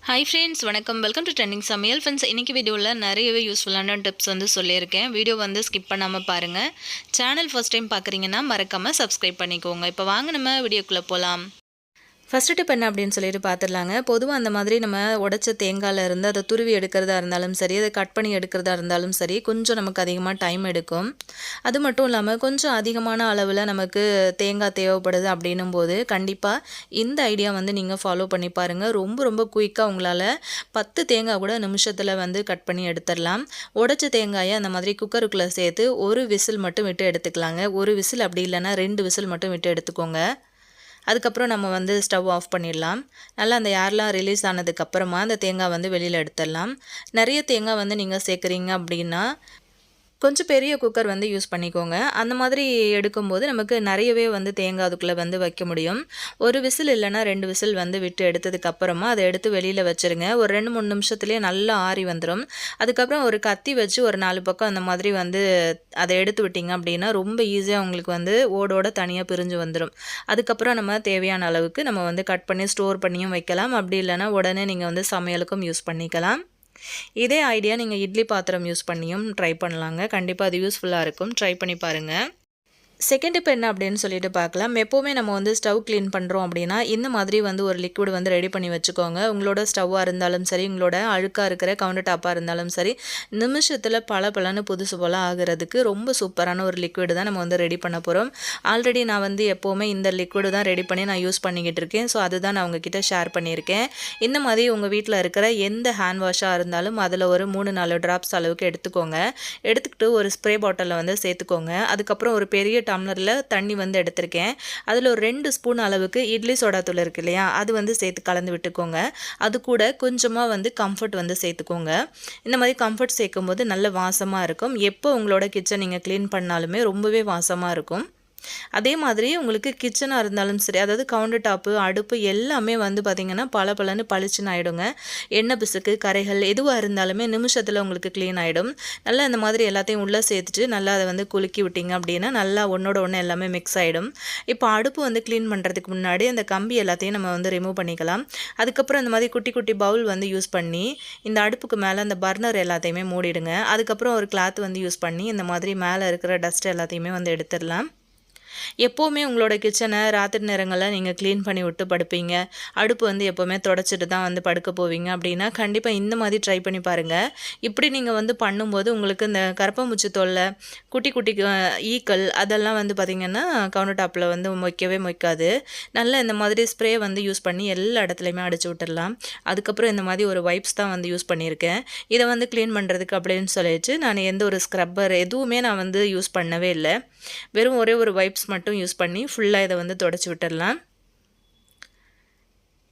Hi friends, வணக்கம். Welcome to trending சமையல். Friends, இன்றைக்கி வீடியோவில் நிறையவே யூஸ்ஃபுல்லான டிப்ஸ் சொல்லியிருக்கேன். வீடியோ ஸ்கிப் பண்ணாமல் பாருங்கள். சேனல் ஃபர்ஸ்ட் டைம் பார்க்குறீங்கன்னா மறக்காமல் சப்ஸ்கிரைப் பண்ணிக்கோங்க. இப்போ வாங்க நம்ம வீடியோக்குள்ளே போகலாம். ஃபஸ்ட்டு டிப் என்ன அப்படின்னு சொல்லிட்டு பார்த்துடலாங்க. பொதுவாக அந்த மாதிரி நம்ம உடைச்ச தேங்காயில் இருந்து அதை துருவி எடுக்கிறதா இருந்தாலும் சரி, அதை கட் பண்ணி எடுக்கிறதா இருந்தாலும் சரி, கொஞ்சம் நமக்கு அதிகமாக டைம் எடுக்கும். அது மட்டும் இல்லாமல் கொஞ்சம் அதிகமான அளவில் நமக்கு தேங்காய் தேவைப்படுது அப்படின்னும் போது கண்டிப்பாக இந்த ஐடியா நீங்கள் ஃபாலோ பண்ணி பாருங்கள். ரொம்ப ரொம்ப குயிக்காக உங்களால் 10 தேங்காய் கூட நிமிஷத்தில் கட் பண்ணி எடுத்துடலாம். உடைச்ச தேங்காயை அந்த மாதிரி குக்கருக்குள்ளே சேர்த்து ஒரு விசில் மட்டும் விட்டு எடுத்துக்கலாங்க. ஒரு விசில் அப்படி இல்லைன்னா 2 விசில் மட்டும் விட்டு எடுத்துக்கோங்க. அதுக்கப்புறம் நம்ம ஸ்டவ் ஆஃப் பண்ணிடலாம். நல்லா அந்த ஏர்லாம் ரிலீஸ் ஆனதுக்கப்புறமா அந்த தேங்காய் வெளியில் எடுத்துடலாம். நிறைய தேங்காய் நீங்கள் சேர்க்குறீங்க அப்படின்னா கொஞ்சம் பெரிய குக்கர் யூஸ் பண்ணிக்கோங்க. அந்த மாதிரி எடுக்கும்போது நமக்கு நிறையவே தேங்காய் அதுக்குள்ளே வைக்க முடியும். ஒரு விசில் இல்லைன்னா 2 விசில் விட்டு எடுத்ததுக்கப்புறமா அதை எடுத்து வெளியில் வச்சுருங்க. ஒரு 2-3 நிமிஷத்துலேயே நல்லா ஆறி வந்துடும். அதுக்கப்புறம் ஒரு கத்தி வச்சு ஒரு 4 பக்கம் அந்த மாதிரி அதை எடுத்து விட்டிங்க அப்படின்னா ரொம்ப ஈஸியாக உங்களுக்கு ஓடோட தனியாக பிரிஞ்சு வந்துடும். அதுக்கப்புறம் நம்ம தேவையான அளவுக்கு நம்ம கட் பண்ணி ஸ்டோர் பண்ணியும் வைக்கலாம். அப்படி இல்லைன்னா உடனே நீங்கள் சமையலுக்கும் யூஸ் பண்ணிக்கலாம். இதே ஐடியா நீங்கள் இட்லி பாத்திரம் யூஸ் பண்ணியும் ட்ரை பண்ணலாங்க. கண்டிப்பாக அது யூஸ்ஃபுல்லாக இருக்கும். ட்ரை பண்ணி பாருங்கள். செகண்ட் டிப் என்ன அப்படின்னு சொல்லிட்டு பார்க்கலாம். எப்போவுமே நம்ம ஸ்டவ் க்ளீன் பண்ணுறோம் அப்படின்னா இந்த மாதிரி ஒரு லிக்விட் ரெடி பண்ணி வச்சுக்கோங்க. உங்களோட ஸ்டவ்வாக இருந்தாலும் சரி, உங்களோட அழுக்காக இருக்கிற கவுண்டர் டாப்பாக இருந்தாலும் சரி, நிமிஷத்தில் பளபளன்னு புதுசு போல் ஆகிறதுக்கு ரொம்ப சூப்பரான ஒரு லிக்விட் தான் நம்ம ரெடி பண்ண போகிறோம். ஆல்ரெடி நான் எப்போவுமே இந்த லிக்விடு தான் ரெடி பண்ணி நான் யூஸ் பண்ணிக்கிட்டு இருக்கேன். ஸோ அதுதான் நான் உங்ககிட்ட ஷேர் பண்ணியிருக்கேன். இந்த மாதிரி உங்கள் வீட்டில் இருக்கிற எந்த ஹேண்ட் வாஷாக இருந்தாலும் அதில் ஒரு 3-4 ட்ராப்ஸ் அளவுக்கு எடுத்துக்கோங்க. எடுத்துக்கிட்டு ஒரு ஸ்ப்ரே பாட்டிலில் சேர்த்துக்கோங்க. அதுக்கப்புறம் ஒரு பெரிய டம்ளரில் தண்ணி எடுத்திருக்கேன். அதில் ஒரு 2 ஸ்பூன் அளவுக்கு இட்லி சோடா தூள் இருக்கு இல்லையா, அது சேர்த்து கலந்து விட்டுக்கோங்க. அது கூட கொஞ்சமாக கம்ஃபர்ட் சேர்த்துக்கோங்க. இந்த மாதிரி கம்ஃபர்ட் சேர்க்கும்போது நல்ல வாசமாக இருக்கும். எப்போ உங்களோட கிச்சன் நீங்கள் க்ளீன் பண்ணாலுமே ரொம்பவே வாசமாக இருக்கும். அதே மாதிரி உங்களுக்கு கிச்சனாக இருந்தாலும் சரி, அதாவது கவுண்டர் டாப்பு, அடுப்பு எல்லாமே பார்த்திங்கன்னா பளபளன்னு பளிச்சுன்னு ஆகிடுங்க. எண்ணெய் பிசுக்கு, கரைகள் எதுவாக இருந்தாலுமே நிமிஷத்தில் உங்களுக்கு க்ளீன் ஆகிடும். நல்லா இந்த மாதிரி எல்லாத்தையும் உள்ளே சேர்த்துட்டு நல்லா அதை குலுக்கி விட்டிங்க அப்படின்னா நல்லா ஒன்றோட ஒன்று எல்லாமே மிக்ஸ் ஆகிடும். இப்போ அடுப்பு க்ளீன் பண்ணுறதுக்கு முன்னாடி அந்த கம்பி எல்லாத்தையும் நம்ம ரிமூவ் பண்ணிக்கலாம். அதுக்கப்புறம் இந்த மாதிரி குட்டி குட்டி பவுல் யூஸ் பண்ணி இந்த அடுப்புக்கு மேலே அந்த பர்னர் எல்லாத்தையுமே மூடிடுங்க. அதுக்கப்புறம் ஒரு கிளாத் யூஸ் பண்ணி இந்த மாதிரி மேலே இருக்கிற டஸ்ட் எல்லாத்தையுமே எடுத்துடலாம். எப்போவுமே உங்களோட கிச்சனை ராத்திரி நேரங்களில் நீங்கள் க்ளீன் பண்ணி விட்டு படுப்பீங்க. அடுப்பு எப்போவுமே தொடச்சிட்டு தான் படுக்க போவீங்க அப்படின்னா கண்டிப்பாக இந்த மாதிரி ட்ரை பண்ணி பாருங்கள். இப்படி நீங்கள் பண்ணும்போது உங்களுக்கு இந்த கரப்பாம்பூச்சி தொல்லை, குட்டி குட்டி ஈக்கள் அதெல்லாம் பார்த்திங்கன்னா கவுண்டர் டாப்பில் மொய்க்கவே மொய்க்காது. நல்லா இந்த மாதிரி ஸ்ப்ரே யூஸ் பண்ணி எல்லா இடத்துலையுமே அடிச்சு விட்டுடலாம். அதுக்கப்புறம் இந்த மாதிரி ஒரு வைப்ஸ் தான் யூஸ் பண்ணியிருக்கேன். இதை க்ளீன் பண்ணுறதுக்கு அப்படின்னு சொல்லிட்டு நான் எந்த ஒரு ஸ்க்ரப்பர் எதுவுமே நான் யூஸ் பண்ணவே இல்லை. வெறும் ஒரே ஒரு வைப்ஸ் மட்டும் யூஸ் பண்ணி ஃபுல்லாக இதை தொடச்சி விட்டுடலாம்.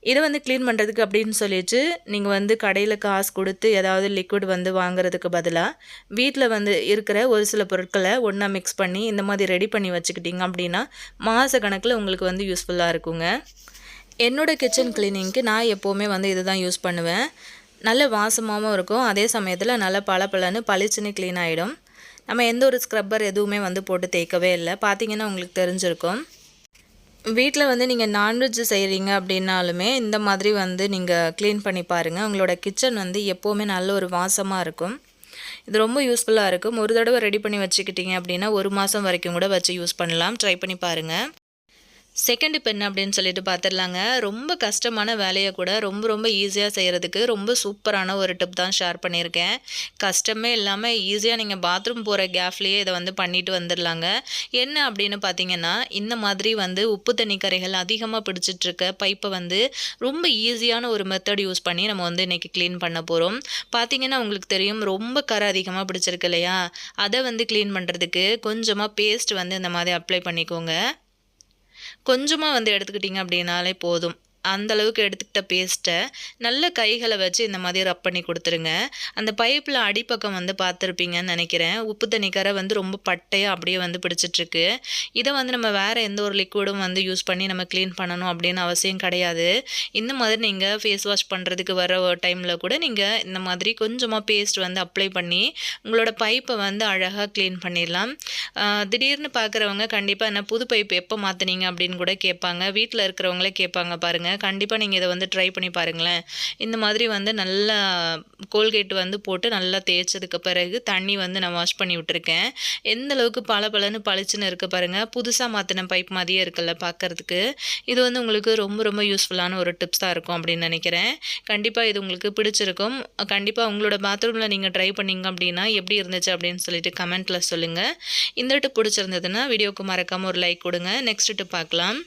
இதை க்ளீன் பண்ணுறதுக்கு அப்படின்னு சொல்லிட்டு நீங்கள் கடையில் காசு கொடுத்து ஏதாவது லிக்விட் வாங்குறதுக்கு பதிலாக வீட்டில் இருக்கிற ஒரு சில பொருட்களை ஒன்றா மிக்ஸ் பண்ணி இந்த மாதிரி ரெடி பண்ணி வச்சுக்கிட்டிங்க அப்படின்னா மாத கணக்கில் உங்களுக்கு யூஸ்ஃபுல்லாக இருக்குங்க. என்னோடய கிச்சன் க்ளீனிங்க்கு நான் எப்போவுமே இது தான் யூஸ் பண்ணுவேன். நல்ல வாசமாகவும் இருக்கும். அதே சமயத்தில் நல்ல பளபளன்னு பளிச்சுன்னு க்ளீன் ஆகிடும். நம்ம எந்த ஒரு ஸ்க்ரப்பர் எதுவுமே போட்டு தேய்க்கவே இல்லை. பார்த்தீங்கன்னா உங்களுக்கு தெரிஞ்சிருக்கும். வீட்டில் நீங்கள் நான்வெஜ் செய்கிறீங்க அப்படின்னாலுமே இந்த மாதிரி நீங்கள் க்ளீன் பண்ணி பாருங்கள். உங்களோட கிச்சன் எப்போவுமே நல்ல ஒரு வாசமாக இருக்கும். இது ரொம்ப யூஸ்ஃபுல்லாக இருக்கும். ஒரு தடவை ரெடி பண்ணி வச்சுக்கிட்டிங்க அப்படின்னா 1 மாதம் வரைக்கும் கூட வச்சு யூஸ் பண்ணலாம். ட்ரை பண்ணி பாருங்கள். செகண்ட் டிப் என்ன அப்படின்னு சொல்லிட்டு பார்த்துடலாங்க. ரொம்ப கஷ்டமான வேலையை கூட ரொம்ப ரொம்ப ஈஸியாக செய்கிறதுக்கு ரொம்ப சூப்பரான ஒரு டிப் தான் ஷேர் பண்ணியிருக்கேன். கஷ்டமே இல்லாமல் ஈஸியாக நீங்கள் பாத்ரூம் போகிற கேப்லேயே இதை பண்ணிட்டு வந்துடலாங்க. என்ன அப்படின்னு பார்த்தீங்கன்னா, இந்த மாதிரி உப்பு தண்ணி கரைகள் அதிகமாக பிடிச்சிட்ருக்க பைப்பை ரொம்ப ஈஸியான ஒரு மெத்தட் யூஸ் பண்ணி நம்ம இன்றைக்கி க்ளீன் பண்ண போகிறோம். பார்த்தீங்கன்னா உங்களுக்கு தெரியும், ரொம்ப கரை அதிகமாக பிடிச்சிருக்கு இல்லையா, அதை க்ளீன் பண்ணுறதுக்கு கொஞ்சமாக பேஸ்ட் இந்த மாதிரி அப்ளை பண்ணிக்கோங்க. கொஞ்சமாக எடுத்துக்கிட்டிங்க அப்படின்னாலே போதும். அந்தளவுக்கு எடுத்துக்கிட்ட பேஸ்ட்டை நல்ல கைகளை வச்சு இந்த மாதிரி ரப் பண்ணி கொடுத்துருங்க. அந்த பைப்பில் அடிப்பக்கம் பார்த்துருப்பீங்கன்னு நினைக்கிறேன். உப்பு தண்ணி கரை ரொம்ப பட்டையாக அப்படியே பிடிச்சிட்ருக்கு. இதை நம்ம வேறு எந்த ஒரு லிக்விடும் யூஸ் பண்ணி நம்ம க்ளீன் பண்ணணும் அப்படின்னு அவசியம் கிடையாது. இந்த மாதிரி நீங்கள் ஃபேஸ் வாஷ் பண்ணுறதுக்கு வர டைமில் கூட நீங்கள் இந்த மாதிரி கொஞ்சமாக பேஸ்ட் அப்ளை பண்ணி உங்களோட பைப்பை அழகாக க்ளீன் பண்ணிடலாம். திடீர்னு பார்க்குறவங்க கண்டிப்பாக என்ன புது பைப் எப்போ மாற்றினீங்க அப்படின்னு கூட கேட்பாங்க. வீட்டில் இருக்கிறவங்களே கேட்பாங்க பாருங்கள். கண்டிப்பாக நீங்கள் இதை வந்து ட்ரை பண்ணி பாருங்களேன். இந்த மாதிரி வந்து நல்லா கோல்கேட் வந்து போட்டு நல்லா தேய்ச்சதுக்கு பிறகு தண்ணி வந்து நான் வாஷ் பண்ணி விட்டுருக்கேன். எந்த அளவுக்கு பளபளன்னு பளிச்சுன்னு இருக்கு பாருங்கள். புதுசாக மாற்றின பைப் மாதிரியே இருக்குல்ல பார்க்கறதுக்கு. இது வந்து உங்களுக்கு ரொம்ப ரொம்ப யூஸ்ஃபுல்லான ஒரு டிப்ஸாக இருக்கும் அப்படின்னு நினைக்கிறேன். கண்டிப்பாக இது உங்களுக்கு பிடிச்சிருக்கும். கண்டிப்பாக உங்களோட பாத்ரூமில் நீங்கள் ட்ரை பண்ணீங்க அப்படின்னா எப்படி இருந்துச்சு அப்படின்னு சொல்லிட்டு கமெண்ட்டில் சொல்லுங்கள். இந்த டிப் பிடிச்சிருந்ததுன்னா வீடியோக்கு மறக்காமல் ஒரு லைக் கொடுங்க. நெக்ஸ்ட் டிப் பார்க்கலாம்.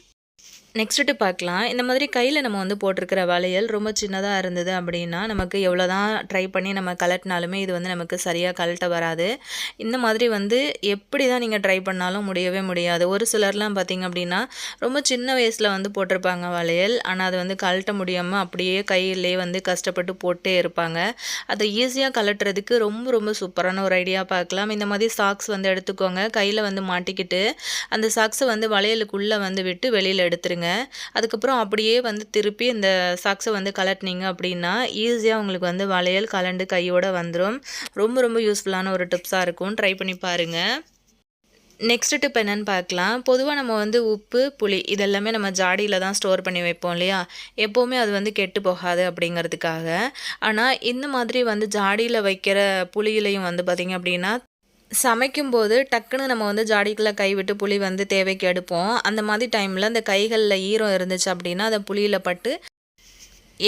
இந்த மாதிரி கையில் நம்ம வந்து போட்டிருக்கிற வளையல் ரொம்ப சின்னதாக இருந்தது அப்படின்னா நமக்கு எவ்வளோ தான் ட்ரை பண்ணி நம்ம கலட்டினாலுமே இது வந்து நமக்கு சரியாக கழட்ட வராது. இந்த மாதிரி வந்து எப்படி தான் நீங்கள் ட்ரை பண்ணாலும் முடியவே முடியாது. ஒரு சிலர்லாம் பார்த்திங்க அப்படின்னா ரொம்ப சின்ன வயசில் வந்து போட்டிருப்பாங்க வளையல். ஆனால் அது வந்து கழட்ட முடியாமல் அப்படியே கையிலே வந்து கஷ்டப்பட்டு போட்டே இருப்பாங்க. அதை ஈஸியாக கழட்டுறதுக்கு ரொம்ப ரொம்ப சூப்பரான ஒரு ஐடியா பார்க்கலாம். இந்த மாதிரி சாக்ஸ் வந்து எடுத்துக்கோங்க. கையில் வந்து மாட்டிக்கிட்டு அந்த சாக்ஸை வந்து வளையலுக்குள்ளே வந்து விட்டு வெளியில் எடுத்துருங்க. அதுக்கப்புறம் அப்படியே வந்து திருப்பி இந்த சாக்ஸை வந்து கலட்டினீங்க அப்படின்னா ஈஸியாக உங்களுக்கு வந்து வளையல் கலண்டு கையோட வந்துடும். ரொம்ப ரொம்ப யூஸ்ஃபுல்லான ஒரு டிப்ஸாக இருக்கும். ட்ரை பண்ணி பாருங்கள். நெக்ஸ்ட் டிப் என்னென்னு பார்க்கலாம். பொதுவாக நம்ம வந்து உப்பு, புளி இதெல்லாமே நம்ம ஜாடியில் தான் ஸ்டோர் பண்ணி வைப்போம் இல்லையா? எப்போவுமே அது வந்து கெட்டு போகாது அப்படிங்கிறதுக்காக. ஆனால் இந்த மாதிரி வந்து ஜாடியில் வைக்கிற புளியிலையும் வந்து பார்த்திங்க அப்படின்னா சமைக்கும்போது டக்குன்னு நம்ம வந்து ஜாடிக்குள்ளே கை விட்டு புளி வந்து தேவைக்கு எடுப்போம். அந்த மாதிரி டைமில் அந்த கைகளில் ஈரம் இருந்துச்சு அப்படின்னா அதை புளியில் பட்டு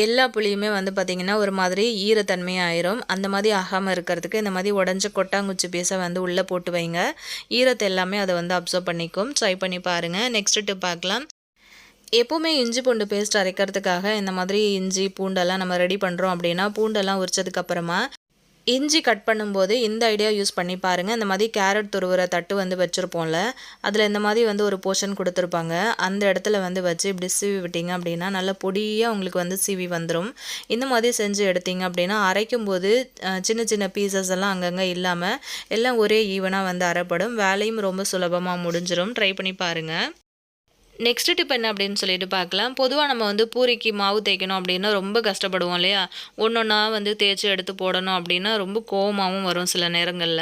எல்லா புளியுமே வந்து பார்த்திங்கன்னா ஒரு மாதிரி ஈரத்தன்மையாயிரும். அந்த மாதிரி ஆகாமல் இருக்கிறதுக்கு இந்த மாதிரி உடஞ்ச கொட்டாங்குச்சி பீஸை வந்து உள்ளே போட்டு வைங்க. ஈரத்தை எல்லாமே அதை வந்து அப்சர்வ் பண்ணிக்கும். ட்ரை பண்ணி பாருங்கள். நெக்ஸ்ட் டிப் பார்க்கலாம். எப்போவுமே இஞ்சி பூண்டு பேஸ்ட் அரைக்கிறதுக்காக இந்த மாதிரி இஞ்சி பூண்டெல்லாம் நம்ம ரெடி பண்ணுறோம் அப்படின்னா பூண்டெல்லாம் உரிச்சதுக்கப்புறமா இஞ்சி கட் பண்ணும்போது இந்த ஐடியா யூஸ் பண்ணி பாருங்கள். இந்த மாதிரி கேரட் துருவுற தட்டு வந்து வச்சுருப்போம்ல, அதில் இந்த மாதிரி வந்து ஒரு போர்ஷன் கொடுத்துருப்பாங்க. அந்த இடத்துல வந்து வச்சு இப்படி சீவி விட்டீங்க அப்படின்னா நல்ல பொடியாக உங்களுக்கு வந்து சீவி வந்துடும். இந்த மாதிரி செஞ்சு எடுத்தீங்க அப்படின்னா அரைக்கும்போது சின்ன சின்ன பீசஸ் எல்லாம் அங்கங்கே இல்லாமல் எல்லாம் ஒரே ஈவனாக வந்து அரைப்படும். வேலையும் ரொம்ப சுலபமாக முடிஞ்சிடும். ட்ரை பண்ணி பாருங்கள். நெக்ஸ்ட் டிப் என்ன அப்படின்னு சொல்லிட்டு பார்க்கலாம். பொதுவாக நம்ம வந்து பூரிக்கு மாவு தேய்க்கணும் அப்படின்னா ரொம்ப கஷ்டப்படுவோம் இல்லையா? ஒன்றொன்னா வந்து தேய்ச்சி எடுத்து போடணும் அப்படின்னா ரொம்ப கோவமாகவும் வரும் சில நேரங்களில்.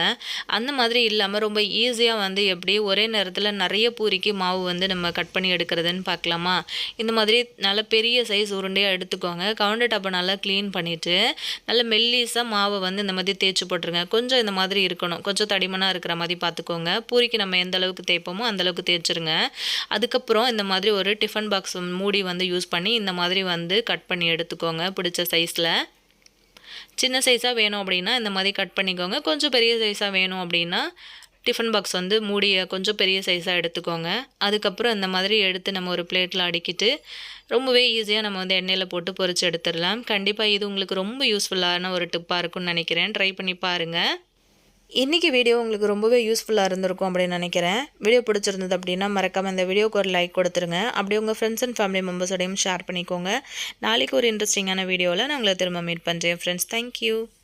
அந்த மாதிரி இல்லாமல் ரொம்ப ஈஸியாக வந்து எப்படி ஒரே நேரத்தில் நிறைய பூரிக்கு மாவு வந்து நம்ம கட் பண்ணி எடுக்கிறதுன்னு பார்க்கலாமா? இந்த மாதிரி நல்ல பெரிய சைஸ் உருண்டையாக எடுத்துக்கோங்க. கவுண்டர் டாப்பை நல்லா க்ளீன் பண்ணிவிட்டு நல்ல மெல்லிஸாக மாவை வந்து இந்த மாதிரி தேய்ச்சி போட்டுருங்க. கொஞ்சம் இந்த மாதிரி இருக்கணும். கொஞ்சம் தடிமனாக இருக்கிற மாதிரி பார்த்துக்கோங்க. பூரிக்கு நம்ம எந்த அளவுக்கு தேய்ப்போமோ அந்தளவுக்கு தேய்ச்சிருங்க. அதுக்கப்புறம் இந்த மாதிரி ஒரு டிஃபன் பாக்ஸ் மூடி வந்து யூஸ் பண்ணி இந்த மாதிரி வந்து கட் பண்ணி எடுத்துக்கோங்க. பிடிச்ச சைஸில் சின்ன சைஸாக வேணும் அப்படின்னா இந்த மாதிரி கட் பண்ணிக்கோங்க. கொஞ்சம் பெரிய சைஸாக வேணும் அப்படின்னா டிஃபன் பாக்ஸ் வந்து மூடியை கொஞ்சம் பெரிய சைஸாக எடுத்துக்கோங்க. அதுக்கப்புறம் இந்த மாதிரி எடுத்து நம்ம ஒரு பிளேட்டில் அடுக்கிட்டு ரொம்பவே ஈஸியாக நம்ம வந்து எண்ணெயில் போட்டு பொரிச்சு எடுத்துடலாம். கண்டிப்பாக இது உங்களுக்கு ரொம்ப யூஸ்ஃபுல்லான ஒரு டிப்பாக இருக்கும்னு நினைக்கிறேன். ட்ரை பண்ணி பாருங்கள். இன்றைக்கி வீடியோ உங்களுக்கு ரொம்பவே யூஸ்ஃபுல்லாக இருந்திருக்கும் அப்படின்னு நினைக்கிறேன். வீடியோ பிடிச்சிருந்தது அப்படின்னா மறக்காமல் இந்த வீடியோக்கு ஒரு லைக் கொடுத்துருங்க. அப்படியே உங்கள் ஃப்ரெண்ட்ஸ் அண்ட் ஃபேமிலி மெம்பர்ஸோடையும் ஷேர் பண்ணிக்கோங்க. நாளைக்கு ஒரு இன்ட்ரெஸ்டிங்கான வீடியோவில் நான் உங்களை திரும்ப மீட் பண்ணுறேன் ஃப்ரெண்ட்ஸ். தேங்க்யூ.